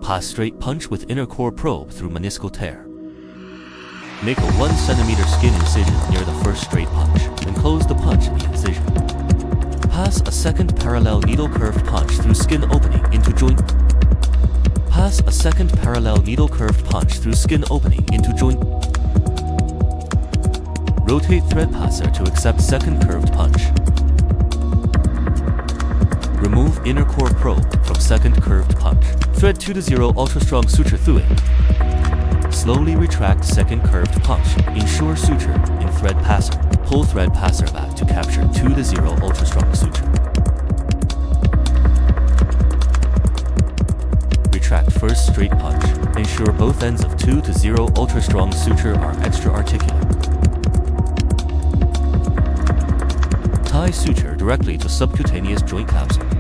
Pass straight punch with inner core probe through meniscal tear. Make a 1 cm skin incision near the first straight punch, then close the punch in the incision. Pass a second parallel needle curved punch through skin opening into joint. Pass a second parallel needle curved punch through skin opening into joint. Rotate thread passer to accept second curved punch. Remove inner core probe from second curved punch. Thread 2-0 ultra strong suture through it. Slowly retract second curved punch. Ensure suture in thread passer. Pull thread passer back to capture 2-0 ultra strong suture. Retract first straight punch. Ensure both ends of 2-0 ultra strong suture are extra articular. Tie suture directly to subcutaneous joint capsule.